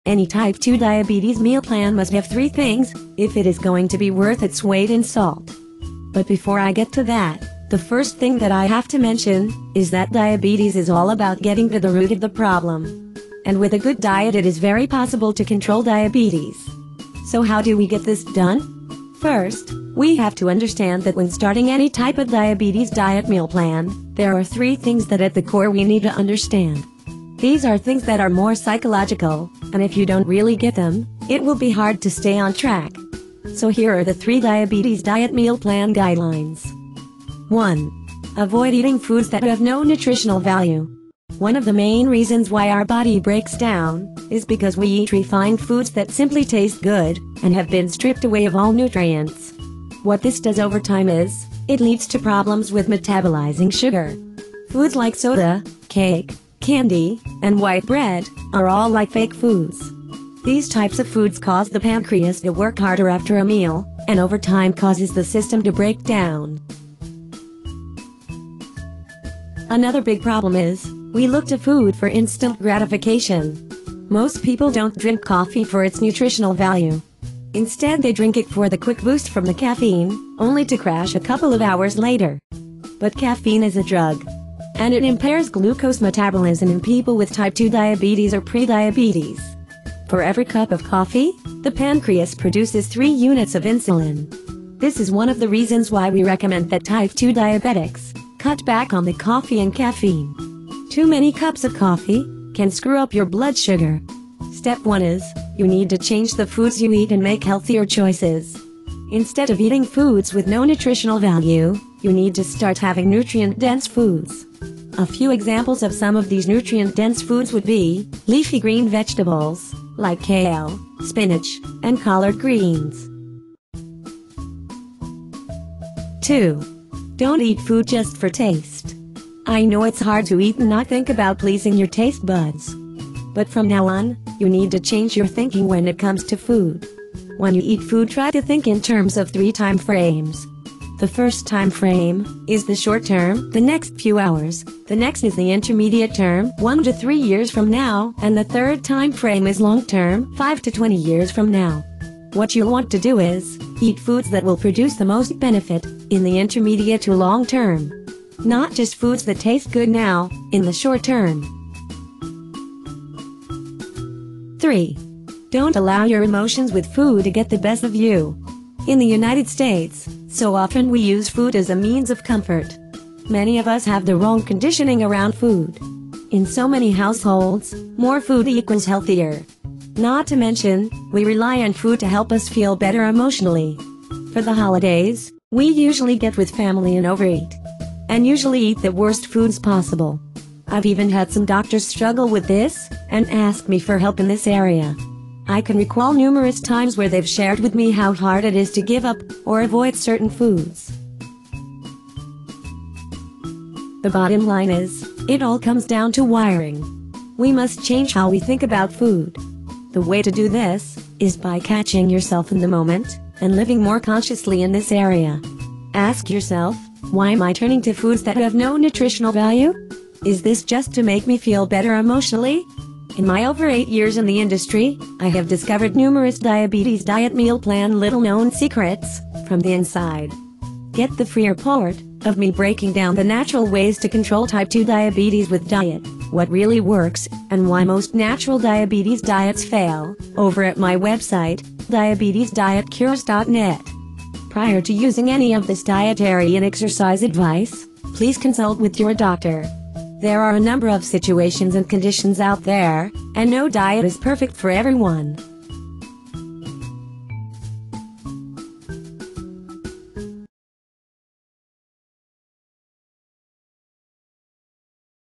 Any type 2 diabetes meal plan must have 3 things, if it is going to be worth its weight in salt. But before I get to that, the first thing that I have to mention, is that diabetes is all about getting to the root of the problem. And with a good diet it is very possible to control diabetes. So how do we get this done? First, we have to understand that when starting any type of diabetes diet meal plan, there are 3 things that at the core we need to understand. These are things that are more psychological, and if you don't really get them, it will be hard to stay on track. So here are the 3 diabetes diet meal plan guidelines. 1. Avoid eating foods that have no nutritional value. One of the main reasons why our body breaks down, is because we eat refined foods that simply taste good, and have been stripped away of all nutrients. What this does over time is, it leads to problems with metabolizing sugar. Foods like soda, cake, candy, and white bread, are all like fake foods. These types of foods cause the pancreas to work harder after a meal, and over time causes the system to break down. Another big problem is, we look to food for instant gratification. Most people don't drink coffee for its nutritional value. Instead they drink it for the quick boost from the caffeine, only to crash a couple of hours later. But caffeine is a drug, and it impairs glucose metabolism in people with type 2 diabetes or prediabetes. For every cup of coffee, the pancreas produces 3 units of insulin. This is one of the reasons why we recommend that type 2 diabetics cut back on the coffee and caffeine. Too many cups of coffee can screw up your blood sugar. Step 1 is, you need to change the foods you eat and make healthier choices. Instead of eating foods with no nutritional value, you need to start having nutrient-dense foods. A few examples of some of these nutrient-dense foods would be leafy green vegetables, like kale, spinach, and collard greens. 2. Don't eat food just for taste. I know it's hard to eat and not think about pleasing your taste buds. But from now on, you need to change your thinking when it comes to food. When you eat food, try to think in terms of 3 time frames. The first time frame is the short term, the next few hours. The next is the intermediate term, 1 to 3 years from now, and the third time frame is long term, 5 to 20 years from now. What you'll want to do is eat foods that will produce the most benefit in the intermediate to long term. Not just foods that taste good now, in the short term. 3. Don't allow your emotions with food to get the best of you. In the United States, so often we use food as a means of comfort. Many of us have the wrong conditioning around food. In so many households, more food equals healthier. Not to mention, we rely on food to help us feel better emotionally. For the holidays, we usually get with family and overeat. And usually eat the worst foods possible. I've even had some doctors struggle with this, and ask me for help in this area. I can recall numerous times where they've shared with me how hard it is to give up, or avoid certain foods. The bottom line is, it all comes down to wiring. We must change how we think about food. The way to do this, is by catching yourself in the moment, and living more consciously in this area. Ask yourself, why am I turning to foods that have no nutritional value? Is this just to make me feel better emotionally? In my over 8 years in the industry, I have discovered numerous diabetes diet meal plan little-known secrets from the inside. Get the free report of me breaking down the natural ways to control type 2 diabetes with diet, what really works, and why most natural diabetes diets fail, over at my website, diabetesdietcures.net. Prior to using any of this dietary and exercise advice, please consult with your doctor. There are a number of situations and conditions out there, and no diet is perfect for everyone.